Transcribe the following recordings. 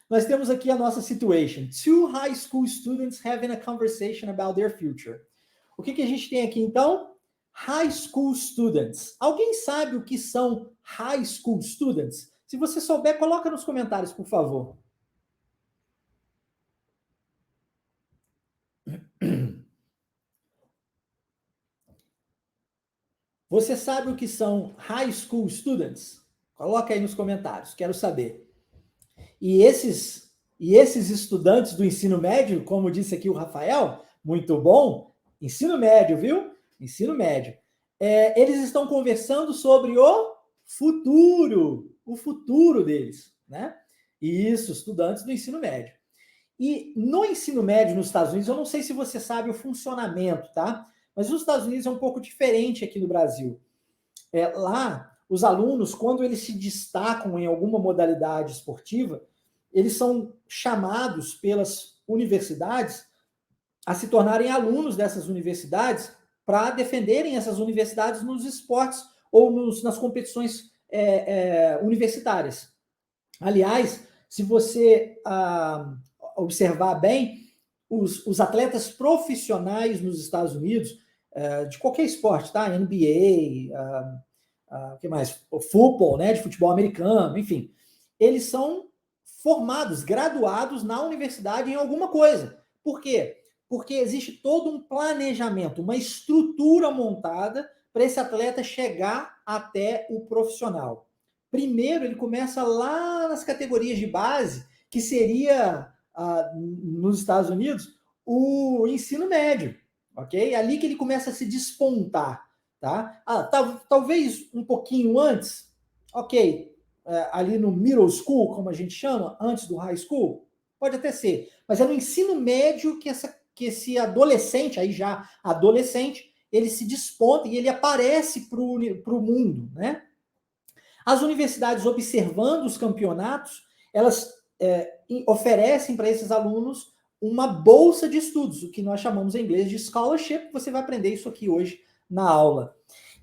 Nós temos aqui a nossa situation. Two high school students having a conversation about their future. O que a gente tem aqui, então? High school students. Alguém sabe o que são high school students? Se você souber, coloca nos comentários, por favor. Você sabe o que são high school students? Coloca aí nos comentários, quero saber. E esses estudantes do ensino médio, como disse aqui o Rafael, muito bom, ensino médio, viu? Ensino médio. Eles estão conversando sobre o futuro deles, né? Isso, estudantes do ensino médio. E no ensino médio nos Estados Unidos, eu não sei se você sabe o funcionamento, tá? Mas nos Estados Unidos é um pouco diferente aqui no Brasil. Lá, os alunos, quando eles se destacam em alguma modalidade esportiva, eles são chamados pelas universidades a se tornarem alunos dessas universidades para defenderem essas universidades nos esportes ou nas competições universitárias. Aliás, se você observar bem, os atletas profissionais nos Estados Unidos, de qualquer esporte, tá? NBA, o que mais? O futebol, né? De futebol americano, enfim. Eles são formados, graduados na universidade em alguma coisa. Por quê? Porque existe todo um planejamento, uma estrutura montada para esse atleta chegar até o profissional. Primeiro, ele começa lá nas categorias de base, que seria, nos Estados Unidos, o ensino médio, ok? É ali que ele começa a se despontar, tá? Talvez um pouquinho antes, ok, ali no middle school, como a gente chama, antes do high school, pode até ser, mas é no ensino médio que esse adolescente, aí já adolescente, ele se desponta e ele aparece para o mundo, né? As universidades, observando os campeonatos, elas oferecem para esses alunos uma bolsa de estudos, o que nós chamamos em inglês de scholarship. Você vai aprender isso aqui hoje na aula.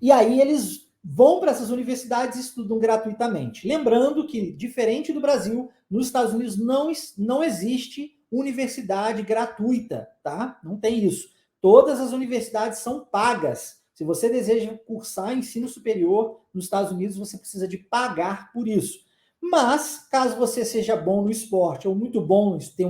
E aí eles vão para essas universidades e estudam gratuitamente. Lembrando que, diferente do Brasil, nos Estados Unidos não existe universidade gratuita, tá? Não tem isso. Todas as universidades são pagas. Se você deseja cursar ensino superior nos Estados Unidos, você precisa de pagar por isso. Mas, caso você seja bom no esporte ou muito bom, tem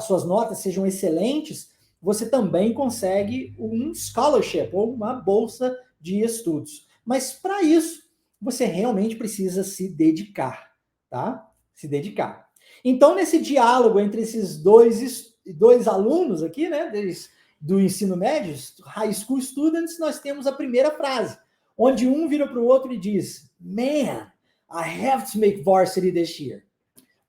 suas notas sejam excelentes, você também consegue um scholarship ou uma bolsa de estudos. Mas para isso, você realmente precisa se dedicar, tá? Se dedicar. Então, nesse diálogo entre esses dois alunos aqui, né, do ensino médio, high school students, nós temos a primeira frase, onde um vira para o outro e diz: Man, I have to make varsity this year.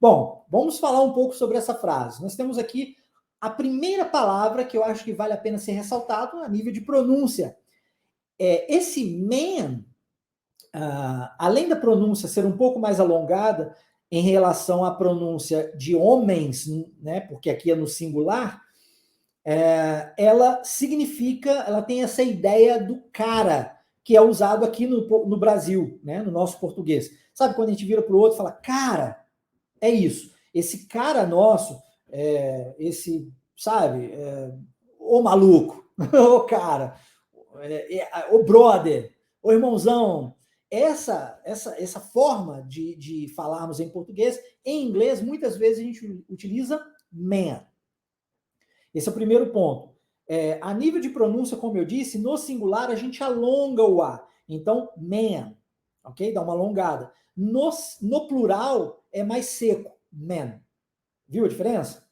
Bom, vamos falar um pouco sobre essa frase. Nós temos aqui a primeira palavra que eu acho que vale a pena ser ressaltado a nível de pronúncia. Esse man, além da pronúncia ser um pouco mais alongada em relação à pronúncia de homens, né, porque aqui é no singular, ela tem essa ideia do cara, que é usado aqui no Brasil, né, no nosso português. Sabe quando a gente vira para o outro e fala, cara, é isso. Esse cara nosso, sabe, o maluco, o cara, o brother, o irmãozão. Essa forma de falarmos em português, em inglês, muitas vezes a gente utiliza man. Esse é o primeiro ponto. A nível de pronúncia, como eu disse, no singular a gente alonga o A. Então, man, ok? Dá uma alongada. No plural é mais seco, man. Viu a diferença?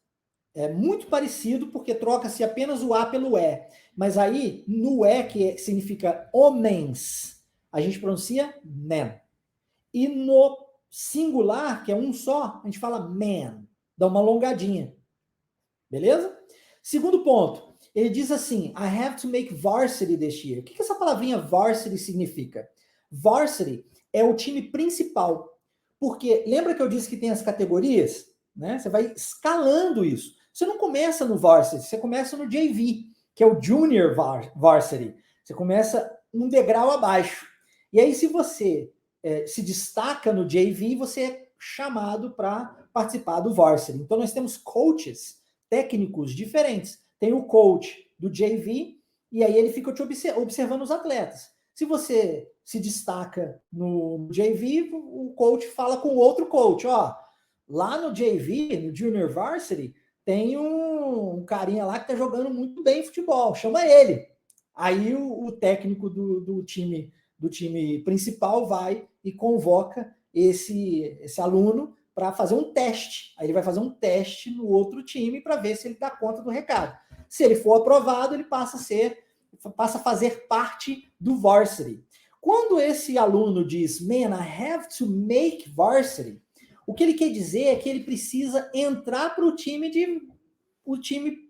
É muito parecido porque troca-se apenas o A pelo E. Mas aí, no E, que significa homens, a gente pronuncia man. E no singular, que é um só, a gente fala man. Dá uma alongadinha. Beleza? Segundo ponto, ele diz assim, I have to make varsity this year. O que essa palavrinha varsity significa? Varsity é o time principal. Porque lembra que eu disse que tem as categorias? Né? Você vai escalando isso. Você não começa no varsity, você começa no JV, que é o junior varsity. Você começa um degrau abaixo. E aí, se você se destaca no JV, você é chamado para participar do varsity. Então, nós temos coaches técnicos diferentes. Tem o coach do JV, e aí ele fica te observando os atletas. Se você se destaca no JV, o coach fala com o outro coach, ó, lá no JV, no Junior Varsity, tem um carinha lá que tá jogando muito bem futebol, chama ele. Aí o técnico do time principal vai e convoca esse aluno para fazer um teste. Aí ele vai fazer um teste no outro time para ver se ele dá conta do recado. Se ele for aprovado, ele passa a fazer parte do varsity. Quando esse aluno diz, man, I have to make varsity, o que ele quer dizer é que ele precisa entrar para o time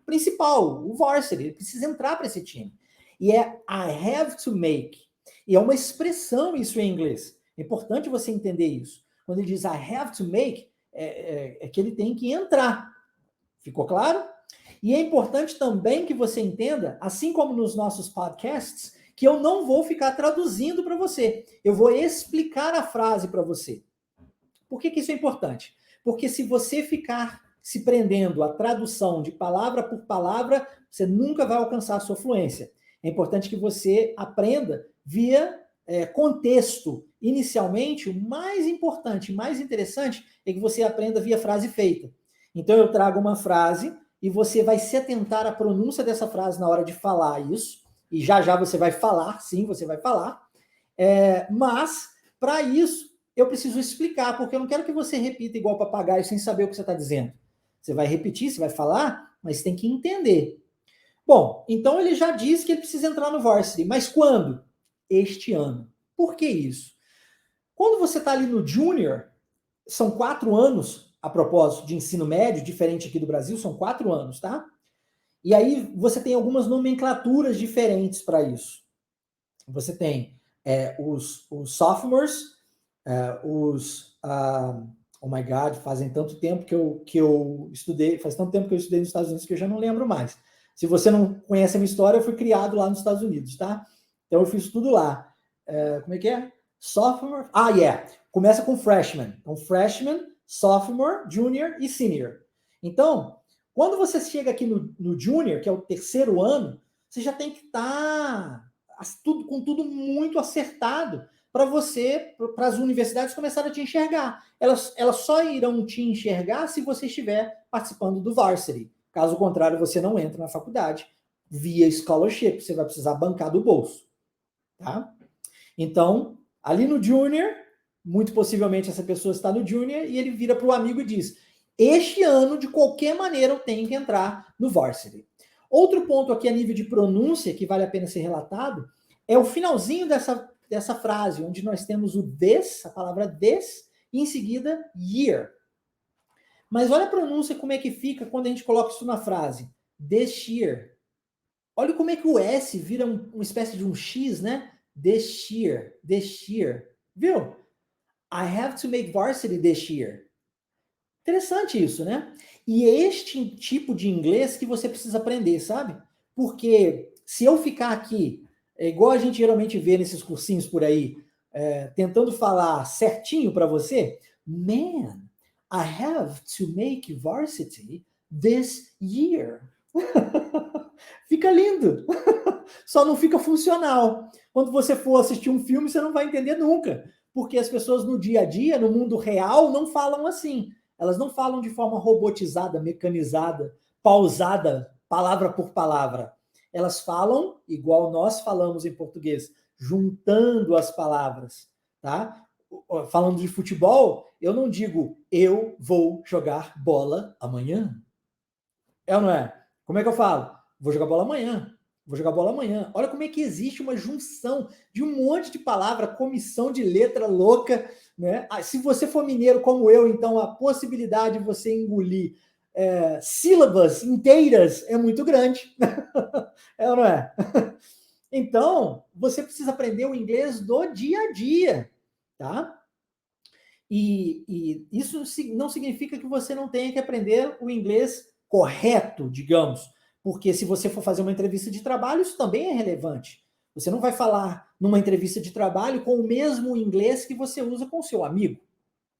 principal, o varsity. Ele precisa entrar para esse time. E é I have to make. E é uma expressão isso em inglês. É importante você entender isso. Quando ele diz I have to make, é que ele tem que entrar. Ficou claro? E é importante também que você entenda, assim como nos nossos podcasts, que eu não vou ficar traduzindo para você. Eu vou explicar a frase para você. Por que isso é importante? Porque se você ficar se prendendo à tradução de palavra por palavra, você nunca vai alcançar a sua fluência. É importante que você aprenda via contexto. Inicialmente, o mais importante, mais interessante, é que você aprenda via frase feita. Então, eu trago uma frase e você vai se atentar à pronúncia dessa frase na hora de falar isso, e já você vai falar, sim, você vai falar, mas, para isso, eu preciso explicar, porque eu não quero que você repita igual papagaio sem saber o que você está dizendo. Você vai repetir, você vai falar, mas tem que entender. Bom, então ele já disse que ele precisa entrar no varsity, mas quando? Este ano. Por que isso? Quando você está ali no junior, são 4 anos, a propósito de ensino médio, diferente aqui do Brasil, são 4 anos, tá? E aí você tem algumas nomenclaturas diferentes para isso. Você tem os sophomores, oh my God, fazem tanto tempo que eu estudei, faz tanto tempo que eu estudei nos Estados Unidos que eu já não lembro mais. Se você não conhece a minha história, eu fui criado lá nos Estados Unidos, tá? Então eu fiz tudo lá. Como é que é? Sophomore? Começa com freshman. Então, freshman, sophomore, junior e senior. Então, quando você chega aqui no junior, que é o 3º ano, você já tem que estar com tudo muito acertado para as universidades começarem a te enxergar. Elas só irão te enxergar se você estiver participando do varsity. Caso contrário, você não entra na faculdade via scholarship, você vai precisar bancar do bolso. Tá? Então, ali no junior, muito possivelmente essa pessoa está no junior e ele vira para o amigo e diz, este ano, de qualquer maneira, eu tenho que entrar no varsity. Outro ponto aqui a nível de pronúncia, que vale a pena ser relatado, é o finalzinho dessa frase, onde nós temos o this, a palavra this, e em seguida year. Mas olha a pronúncia como é que fica quando a gente coloca isso na frase. This year. Olha como é que o S vira uma espécie de um X, né? This year. This year. Viu? I have to make varsity this year. Interessante isso, né? E é este tipo de inglês que você precisa aprender, sabe? Porque se eu ficar aqui, igual a gente geralmente vê nesses cursinhos por aí, tentando falar certinho para você, man, I have to make varsity this year. Fica lindo. Só não fica funcional. Quando você for assistir um filme, você não vai entender nunca. Porque as pessoas no dia a dia, no mundo real, não falam assim. Elas não falam de forma robotizada, mecanizada, pausada, palavra por palavra. Elas falam igual nós falamos em português, juntando as palavras, tá? Falando de futebol, eu não digo eu vou jogar bola amanhã. É ou não é? Como é que eu falo? Vou jogar bola amanhã. Vou jogar bola amanhã. Olha como é que existe uma junção de um monte de palavra, comissão de letra louca, né? Se você for mineiro como eu, então a possibilidade de você engolir sílabas inteiras é muito grande. É ou não é? Então, você precisa aprender o inglês do dia a dia, tá? E isso não significa que você não tenha que aprender o inglês correto, digamos, porque se você for fazer uma entrevista de trabalho, isso também é relevante. Você não vai falar numa entrevista de trabalho com o mesmo inglês que você usa com o seu amigo,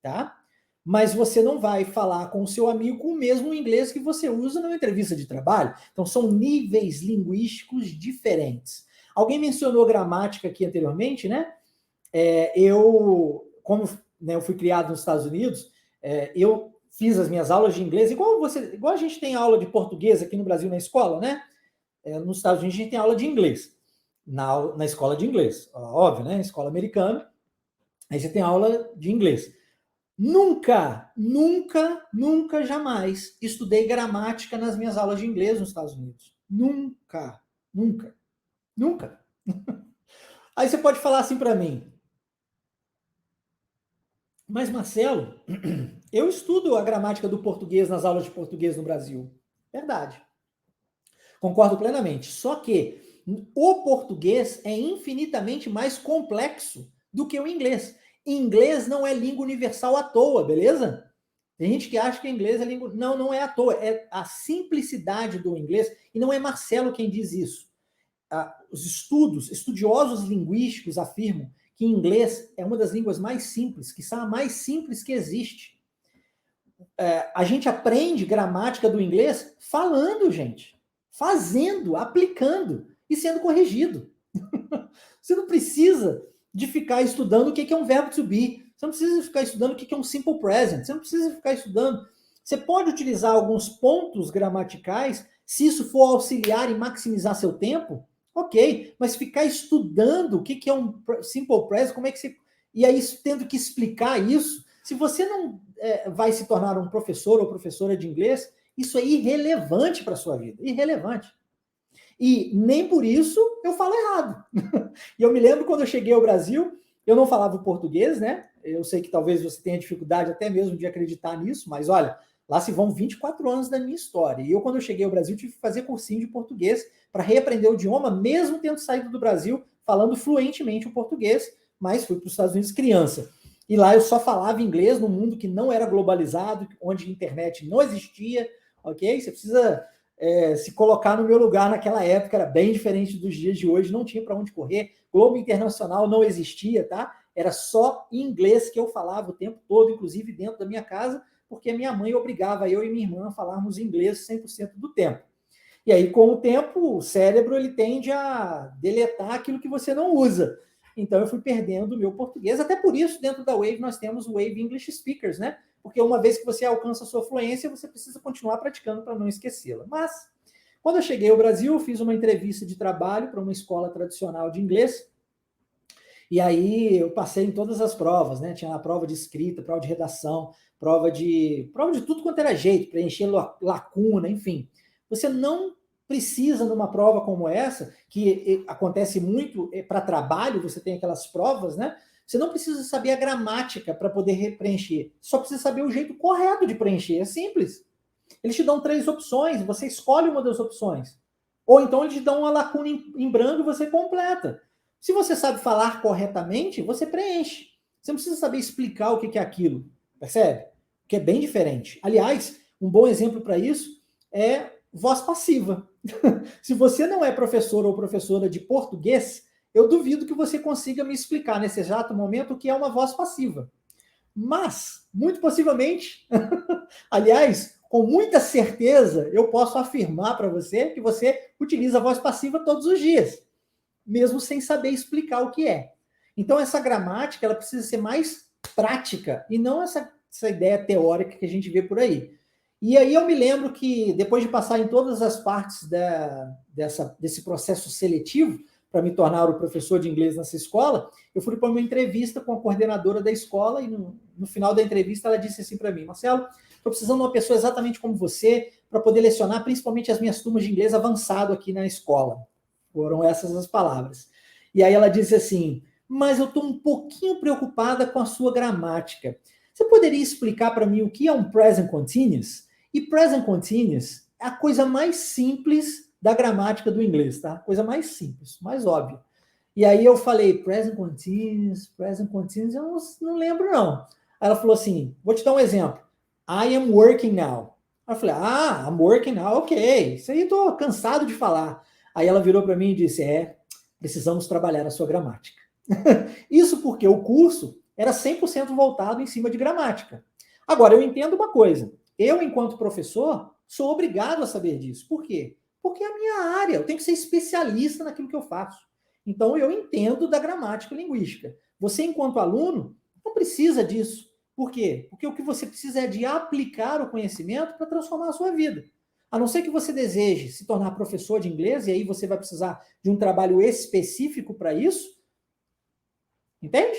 tá? mas você não vai falar com o seu amigo com o mesmo inglês que você usa numa entrevista de trabalho. Então, são níveis linguísticos diferentes. Alguém mencionou gramática aqui anteriormente, né? Como né, eu fui criado nos Estados Unidos, eu fiz as minhas aulas de inglês, igual a gente tem aula de português aqui no Brasil na escola, né? Nos Estados Unidos a gente tem aula de inglês, na escola de inglês, óbvio, né? Escola americana, aí você tem aula de inglês. Nunca, jamais estudei gramática nas minhas aulas de inglês nos Estados Unidos. Nunca. Aí você pode falar assim para mim, mas Marcelo, eu estudo a gramática do português nas aulas de português no Brasil. Verdade. Concordo plenamente. Só que o português é infinitamente mais complexo do que o inglês. Inglês não é língua universal à toa, beleza? Tem gente que acha que inglês é língua... Não, não é à toa. É a simplicidade do inglês. E não é Marcelo quem diz isso. Os estudiosos linguísticos afirmam que inglês é uma das línguas mais simples, que são a mais simples que existe. A gente aprende gramática do inglês falando, gente. Fazendo, aplicando e sendo corrigido. Você não precisa de ficar estudando o que é um verbo to be. Você não precisa ficar estudando o que é um simple present. Você não precisa ficar estudando. Você pode utilizar alguns pontos gramaticais, se isso for auxiliar e maximizar seu tempo, ok. Mas ficar estudando o que é um simple present, como é que você... E aí, tendo que explicar isso, se você não vai se tornar um professor ou professora de inglês, isso é irrelevante para a sua vida. Irrelevante. E nem por isso eu falo errado. E eu me lembro quando eu cheguei ao Brasil, eu não falava o português, né? Eu sei que talvez você tenha dificuldade até mesmo de acreditar nisso, mas olha, lá se vão 24 anos da minha história. E eu, quando eu cheguei ao Brasil, tive que fazer cursinho de português para reaprender o idioma, mesmo tendo saído do Brasil falando fluentemente o português, mas fui para os Estados Unidos criança. E lá eu só falava inglês num mundo que não era globalizado, onde a internet não existia, ok? Você precisa se colocar no meu lugar naquela época, era bem diferente dos dias de hoje, não tinha para onde correr, Globo Internacional não existia, tá? Era só inglês que eu falava o tempo todo, inclusive dentro da minha casa, porque a minha mãe obrigava eu e minha irmã a falarmos inglês 100% do tempo. E aí, com o tempo, o cérebro ele tende a deletar aquilo que você não usa. Então, eu fui perdendo o meu português. Até por isso, dentro da Wave, nós temos o Wave English Speakers, né? Porque uma vez que você alcança a sua fluência, você precisa continuar praticando para não esquecê-la. Mas, quando eu cheguei ao Brasil, eu fiz uma entrevista de trabalho para uma escola tradicional de inglês. E aí, eu passei em todas as provas, né? Tinha a prova de escrita, prova de redação, prova de tudo quanto era jeito, preencher lacuna, enfim. Você não precisa, numa prova como essa, que acontece muito para trabalho, você tem aquelas provas, né? Você não precisa saber a gramática para poder preencher. Só precisa saber o jeito correto de preencher. É simples. Eles te dão 3 opções, você escolhe uma das opções. Ou então eles te dão uma lacuna em branco e você completa. Se você sabe falar corretamente, você preenche. Você não precisa saber explicar o que é aquilo. Percebe? Que é bem diferente. Aliás, um bom exemplo para isso é voz passiva. Se você não é professor ou professora de português, eu duvido que você consiga me explicar nesse exato momento o que é uma voz passiva. Mas, muito possivelmente, aliás, com muita certeza, eu posso afirmar para você que você utiliza a voz passiva todos os dias, mesmo sem saber explicar o que é. Então, essa gramática ela precisa ser mais prática e não essa ideia teórica que a gente vê por aí. E aí eu me lembro que, depois de passar em todas as partes desse processo seletivo, para me tornar o professor de inglês nessa escola, eu fui para uma entrevista com a coordenadora da escola e no final da entrevista ela disse assim para mim, Marcelo, estou precisando de uma pessoa exatamente como você para poder lecionar principalmente as minhas turmas de inglês avançado aqui na escola. Foram essas as palavras. E aí ela disse assim, mas eu estou um pouquinho preocupada com a sua gramática. Você poderia explicar para mim o que é um present continuous? E present continuous é a coisa mais simples da gramática do inglês, tá? Coisa mais simples, mais óbvia. E aí eu falei, present continuous, eu não lembro não. Aí ela falou assim, vou te dar um exemplo. I am working now. Aí eu falei, I'm working now, ok. Isso aí eu tô cansado de falar. Aí ela virou para mim e disse, precisamos trabalhar a sua gramática. Isso porque o curso era 100% voltado em cima de gramática. Agora, eu entendo uma coisa. Eu, enquanto professor, sou obrigado a saber disso. Por quê? Porque é a minha área. Eu tenho que ser especialista naquilo que eu faço. Então, eu entendo da gramática linguística. Você, enquanto aluno, não precisa disso. Por quê? Porque o que você precisa é de aplicar o conhecimento para transformar a sua vida. A não ser que você deseje se tornar professor de inglês, e aí você vai precisar de um trabalho específico para isso. Entende?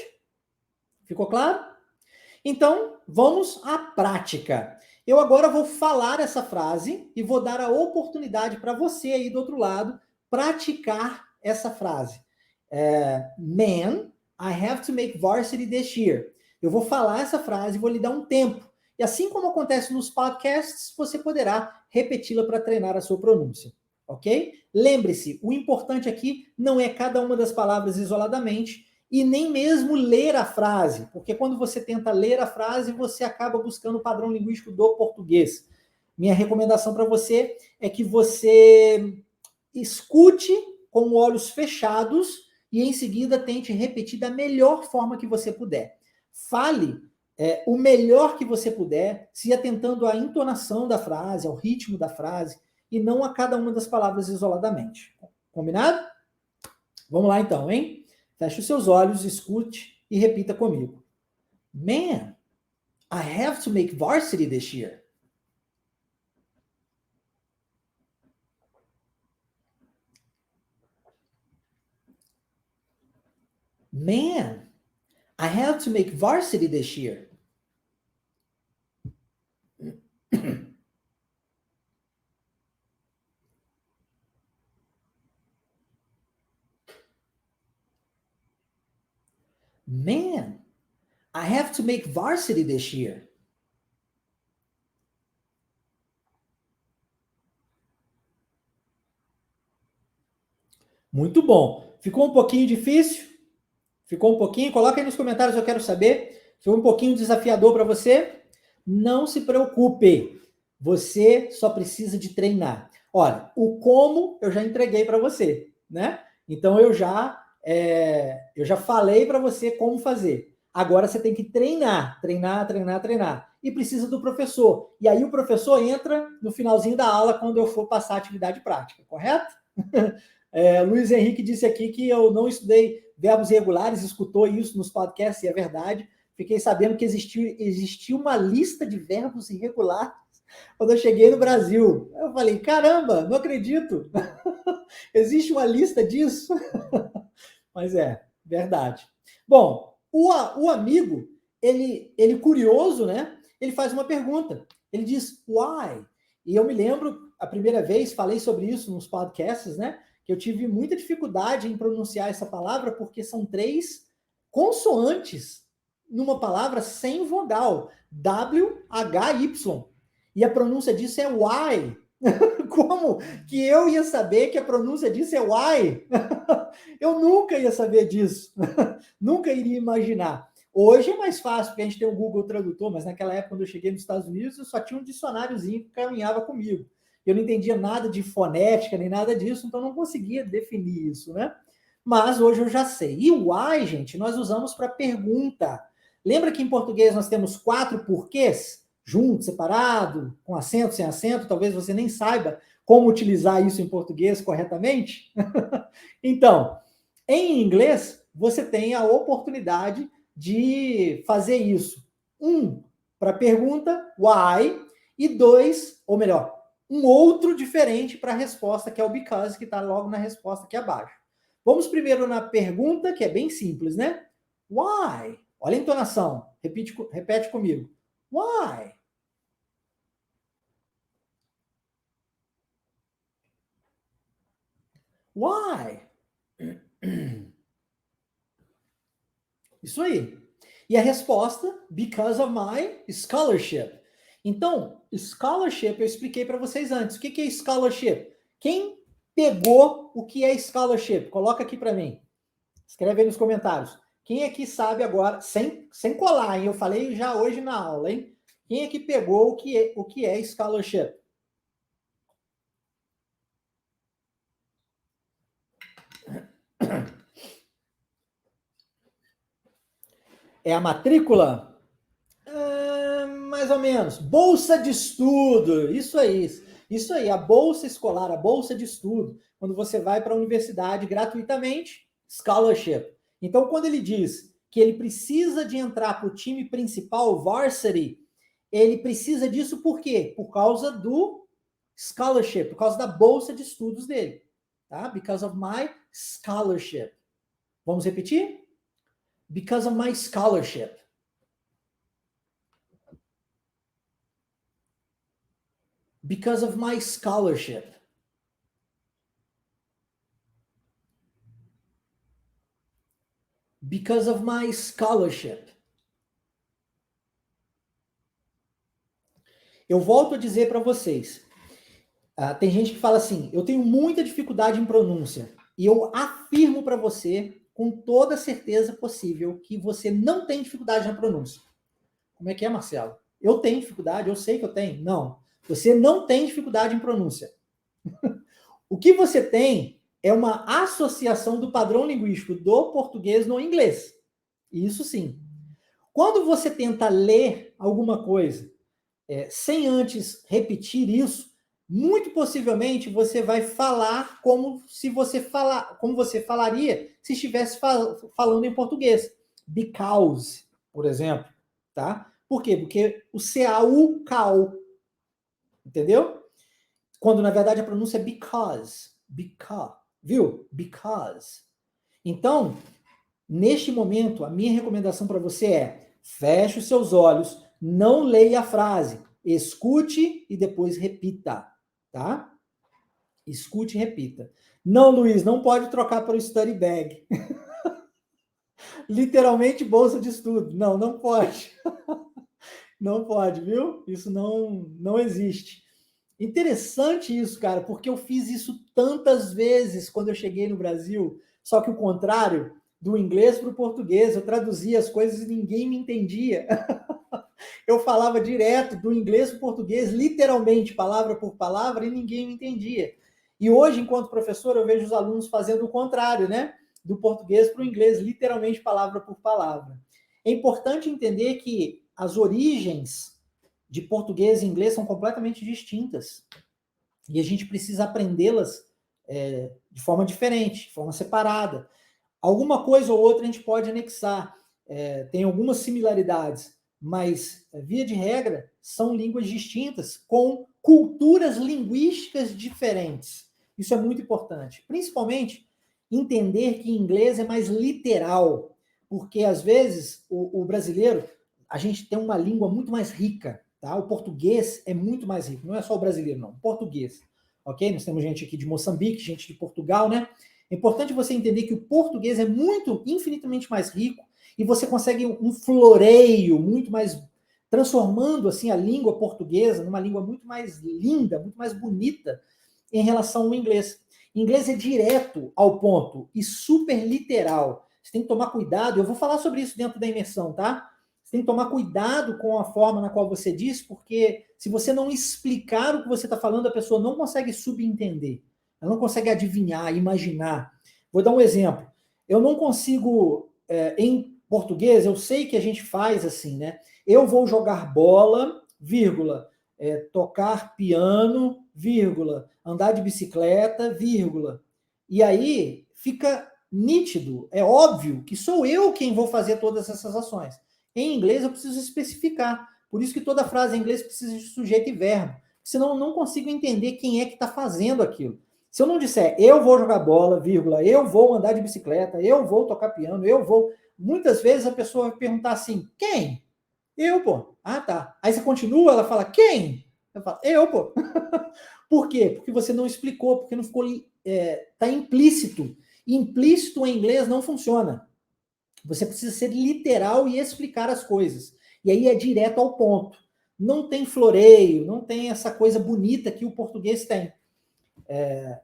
Ficou claro? Então, vamos à prática. Eu agora vou falar essa frase e vou dar a oportunidade para você aí do outro lado praticar essa frase. Man, I have to make varsity this year. Eu vou falar essa frase e vou lhe dar um tempo. E assim como acontece nos podcasts, você poderá repeti-la para treinar a sua pronúncia. Ok? Lembre-se, o importante aqui não é cada uma das palavras isoladamente, e nem mesmo ler a frase, porque quando você tenta ler a frase, você acaba buscando o padrão linguístico do português. Minha recomendação para você é que você escute com olhos fechados e em seguida tente repetir da melhor forma que você puder. Fale o melhor que você puder, se atentando à entonação da frase, ao ritmo da frase, e não a cada uma das palavras isoladamente. Combinado? Vamos lá então, hein? Feche os seus olhos, escute e repita comigo. Man, I have to make varsity this year. Man, I have to make varsity this year. Man, I have to make varsity this year. Muito bom. Ficou um pouquinho difícil? Ficou um pouquinho? Coloca aí nos comentários, eu quero saber. Ficou um pouquinho desafiador para você? Não se preocupe. Você só precisa de treinar. Olha, o como eu já entreguei para você, né? Então eu já falei para você como fazer. Agora você tem que treinar, treinar, treinar, treinar. E precisa do professor. E aí o professor entra no finalzinho da aula quando eu for passar a atividade prática, correto? Luiz Henrique disse aqui que eu não estudei verbos irregulares, escutou isso nos podcasts, e é verdade. Fiquei sabendo que existia uma lista de verbos irregulares quando eu cheguei no Brasil. Eu falei, caramba, não acredito. Existe uma lista disso? Mas é, verdade. Bom, o amigo, ele curioso, né? Ele faz uma pergunta. Ele diz, why? E eu me lembro, a primeira vez, falei sobre isso nos podcasts, né? Que eu tive muita dificuldade em pronunciar essa palavra, porque são 3 consoantes numa palavra sem vogal. W-H-Y. E a pronúncia disso é why. Como que eu ia saber que a pronúncia disso é why? Eu nunca ia saber disso. Nunca iria imaginar. Hoje é mais fácil, porque a gente tem o Google Tradutor, mas naquela época, quando eu cheguei nos Estados Unidos, eu só tinha um dicionáriozinho que caminhava comigo. Eu não entendia nada de fonética, nem nada disso, então não conseguia definir isso, né? Mas hoje eu já sei. E o why, gente, nós usamos para pergunta. Lembra que em português nós temos 4 porquês? Junto, separado, com acento, sem acento, talvez você nem saiba como utilizar isso em português corretamente. Então, em inglês, você tem a oportunidade de fazer isso. 1, para pergunta, why, e 2, ou melhor, um outro diferente para a resposta, que é o because, que está logo na resposta aqui abaixo. Vamos primeiro na pergunta, que é bem simples, né? Why? Olha a entonação. Repete comigo. Why? Why? Isso aí. E a resposta, because of my scholarship. Então, scholarship eu expliquei para vocês antes. O que é scholarship? Quem pegou o que é scholarship? Coloca aqui para mim. Escreve aí nos comentários. Quem aqui sabe agora, sem colar, hein? Eu falei já hoje na aula, hein? Quem aqui pegou o que é scholarship? É a matrícula? mais ou menos. Bolsa de estudo, isso aí. Isso aí, a bolsa escolar, a bolsa de estudo, quando você vai para a universidade gratuitamente, scholarship. Então, quando ele diz que ele precisa de entrar para o time principal, varsity, ele precisa disso por quê? Por causa do scholarship, por causa da bolsa de estudos dele. Tá? Because of my scholarship. Vamos repetir? Because of my scholarship. Because of my scholarship. Because of my scholarship. Eu volto a dizer para vocês. Tem gente que fala assim, eu tenho muita dificuldade em pronúncia. E eu afirmo para você, com toda certeza possível, que você não tem dificuldade na pronúncia. Como é que é, Marcelo? Eu tenho dificuldade, eu sei que eu tenho. Não, você não tem dificuldade em pronúncia. O que você tem é uma associação do padrão linguístico do português no inglês. Isso sim. Quando você tenta ler alguma coisa sem antes repetir isso, muito possivelmente você vai falar como você falaria se estivesse falando em português. Because, por exemplo, tá? Por quê? Porque o CAU, CAU, entendeu? Quando na verdade a pronúncia é because, viu? Because. Então, neste momento, a minha recomendação para você é: feche os seus olhos, não leia a frase, escute e depois repita, tá? Escute e repita. Não, Luiz, não pode trocar para o study bag. Literalmente bolsa de estudo. Não, não pode. Não pode, viu? Isso não existe. Interessante isso, cara, porque eu fiz isso tantas vezes quando eu cheguei no Brasil, só que o contrário, do inglês para o português, eu traduzia as coisas e ninguém me entendia. Eu falava direto do inglês para o português, literalmente, palavra por palavra, e ninguém me entendia. E hoje, enquanto professor, eu vejo os alunos fazendo o contrário, né? Do português para o inglês, literalmente, palavra por palavra. É importante entender que as origens de português e inglês são completamente distintas. E a gente precisa aprendê-las de forma diferente, de forma separada. Alguma coisa ou outra a gente pode anexar. Tem algumas similaridades, mas, via de regra, são línguas distintas, com culturas linguísticas diferentes. Isso é muito importante. Principalmente, entender que inglês é mais literal, porque, às vezes, o brasileiro, a gente tem uma língua muito mais rica, tá? O português é muito mais rico, não é só o brasileiro, não. O português, ok? Nós temos gente aqui de Moçambique, gente de Portugal, né? É importante você entender que o português é infinitamente mais rico, e você consegue um floreio muito mais, transformando assim a língua portuguesa numa língua muito mais linda, muito mais bonita em relação ao inglês. Inglês é direto ao ponto e super literal. Você tem que tomar cuidado, eu vou falar sobre isso dentro da imersão, tá? Você tem que tomar cuidado com a forma na qual você diz, porque se você não explicar o que você está falando, a pessoa não consegue subentender. Ela não consegue adivinhar, imaginar. Vou dar um exemplo. Eu não consigo, em português, eu sei que a gente faz assim, né? Eu vou jogar bola, vírgula, tocar piano, vírgula, andar de bicicleta, vírgula. E aí fica nítido, é óbvio que sou eu quem vou fazer todas essas ações. Em inglês eu preciso especificar. Por isso que toda frase em inglês precisa de sujeito e verbo. Senão eu não consigo entender quem é que está fazendo aquilo. Se eu não disser, eu vou jogar bola, vírgula, eu vou andar de bicicleta, eu vou tocar piano, eu vou... Muitas vezes a pessoa vai perguntar assim, quem? Eu, pô. Ah, tá. Aí você continua, ela fala, quem? Eu falo, eu, pô. Por quê? Porque você não explicou, porque não ficou... tá implícito. Implícito em inglês não funciona. Você precisa ser literal e explicar as coisas. E aí é direto ao ponto. Não tem floreio, não tem essa coisa bonita que o português tem.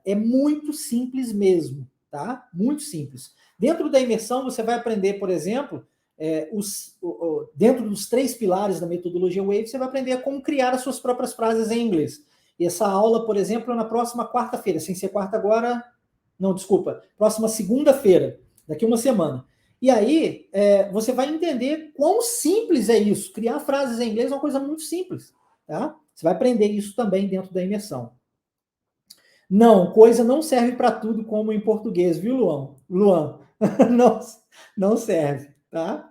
É muito simples mesmo, tá? Muito simples. Dentro da imersão, você vai aprender, por exemplo, dentro dos 3 pilares da metodologia Wave, você vai aprender a como criar as suas próprias frases em inglês. E essa aula, por exemplo, é na próxima quarta-feira, sem ser quarta agora, não, desculpa, próxima segunda-feira, daqui uma semana. E aí, você vai entender quão simples é isso. Criar frases em inglês é uma coisa muito simples, tá? Você vai aprender isso também dentro da imersão. Não, coisa não serve para tudo como em português, viu, Luan? Luan, não, não serve, tá?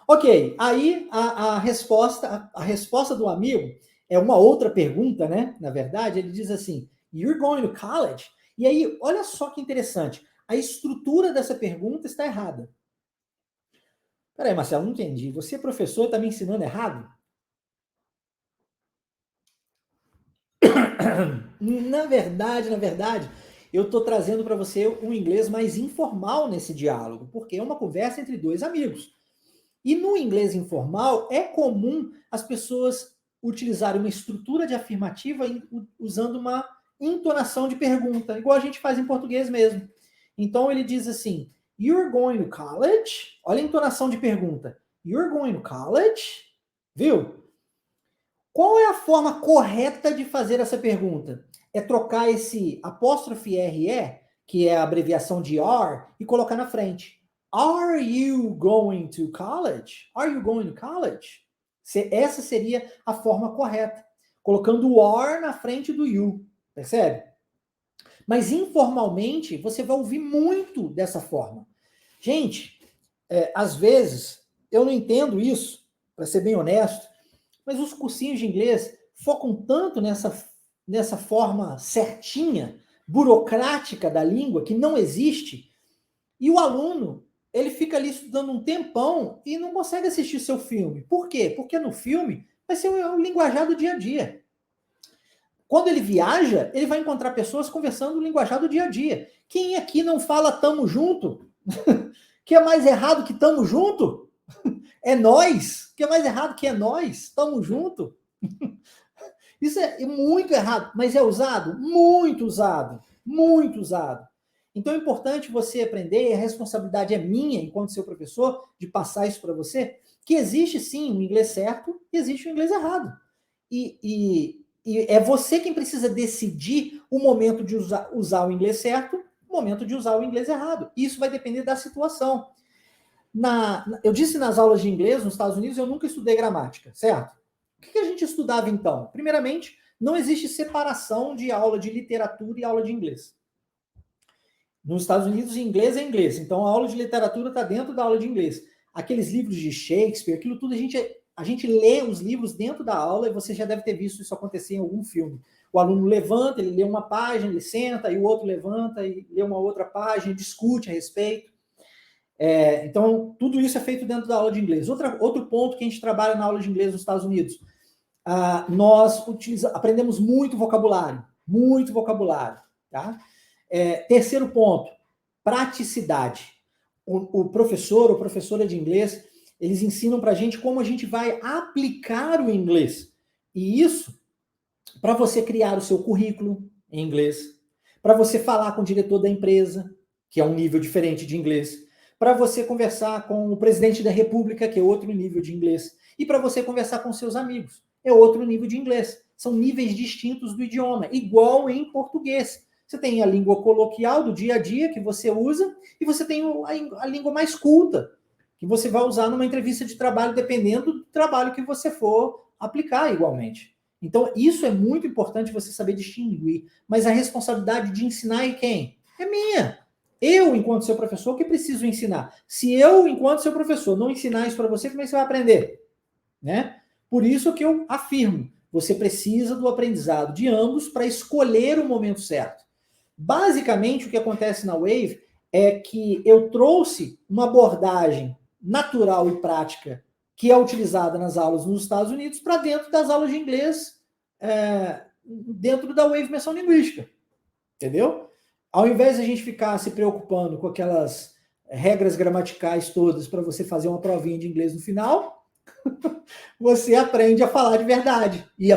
Ok, aí a resposta do amigo é uma outra pergunta, né? Na verdade, ele diz assim: You're going to college? E aí, olha só que interessante. A estrutura dessa pergunta está errada. Peraí, Marcelo, não entendi. Você, professor, está me ensinando errado? Na verdade, eu estou trazendo para você um inglês mais informal nesse diálogo, porque é uma conversa entre dois amigos. E no inglês informal, é comum as pessoas utilizarem uma estrutura de afirmativa usando uma entonação de pergunta, igual a gente faz em português mesmo. Então ele diz assim: You're going to college? Olha a entonação de pergunta. You're going to college? Viu? Qual é a forma correta de fazer essa pergunta? É trocar esse apóstrofe RE, que é a abreviação de are, e colocar na frente. Are you going to college? Are you going to college? Essa seria a forma correta. Colocando o are na frente do you. Percebe? Mas informalmente, você vai ouvir muito dessa forma. Gente, às vezes, eu não entendo isso, para ser bem honesto, mas os cursinhos de inglês focam tanto nessa forma certinha, burocrática da língua, que não existe, e o aluno, ele fica ali estudando um tempão e não consegue assistir seu filme. Por quê? Porque no filme vai ser o linguajar do dia a dia. Quando ele viaja, ele vai encontrar pessoas conversando o linguajar do dia a dia. Quem aqui não fala tamo junto? Que é mais errado que tamo junto? É nós. Que é mais errado que é nós? Tamo junto? Isso é muito errado, mas é usado? Muito usado. Muito usado. Então é importante você aprender, e a responsabilidade é minha, enquanto seu professor, de passar isso para você, que existe sim um inglês certo e existe um inglês errado. E é você quem precisa decidir o momento de usar o inglês certo, o momento de usar o inglês errado. Isso vai depender da situação. Eu disse nas aulas de inglês nos Estados Unidos, eu nunca estudei gramática, certo? O que a gente estudava então? Primeiramente, não existe separação de aula de literatura e aula de inglês. Nos Estados Unidos, inglês é inglês, então a aula de literatura está dentro da aula de inglês. Aqueles livros de Shakespeare, aquilo tudo, a gente lê os livros dentro da aula, e você já deve ter visto isso acontecer em algum filme. O aluno levanta, ele lê uma página, ele senta, e o outro levanta e lê uma outra página, discute a respeito. Então, tudo isso é feito dentro da aula de inglês. Outro ponto que a gente trabalha na aula de inglês nos Estados Unidos, nós aprendemos muito vocabulário, tá? Terceiro ponto, praticidade. O professor ou professora de inglês, eles ensinam para a gente como a gente vai aplicar o inglês. E isso, para você criar o seu currículo em inglês, para você falar com o diretor da empresa, que é um nível diferente de inglês, para você conversar com o presidente da república, que é outro nível de inglês, e para você conversar com seus amigos, é outro nível de inglês. São níveis distintos do idioma, igual em português. Você tem a língua coloquial do dia a dia que você usa, e você tem a língua mais culta, que você vai usar numa entrevista de trabalho, dependendo do trabalho que você for aplicar igualmente. Então, isso é muito importante você saber distinguir. Mas a responsabilidade de ensinar é quem? É minha. Eu, enquanto seu professor, que preciso ensinar. Se eu, enquanto seu professor, não ensinar isso para você, como é que você vai aprender? Né? Por isso que eu afirmo, você precisa do aprendizado de ambos para escolher o momento certo. Basicamente, o que acontece na Wave é que eu trouxe uma abordagem natural e prática que é utilizada nas aulas nos Estados Unidos para dentro das aulas de inglês, dentro da Wave Imersão Linguística. Entendeu? Ao invés de a gente ficar se preocupando com aquelas regras gramaticais todas para você fazer uma provinha de inglês no final, você aprende a falar de verdade. E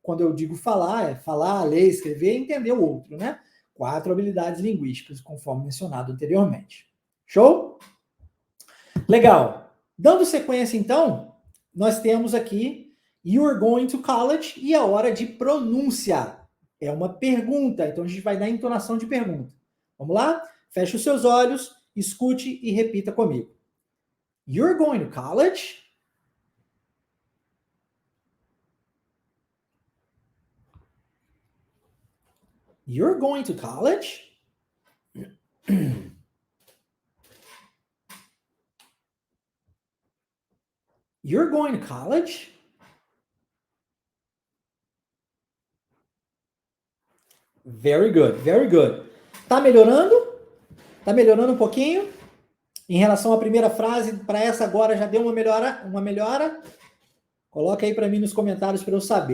quando eu digo falar, é falar, ler, escrever e entender o outro, né? 4 habilidades linguísticas, conforme mencionado anteriormente. Show? Legal. Dando sequência, então, nós temos aqui You're going to college e a hora de pronúncia. É uma pergunta, então a gente vai dar entonação de pergunta. Vamos lá? Feche os seus olhos, escute e repita comigo. You're going to college? You're going to college? You're going to college? Very good, very good. Tá melhorando? Tá melhorando um pouquinho? Em relação à primeira frase, para essa agora já deu uma melhora? Coloca aí para mim nos comentários para eu saber.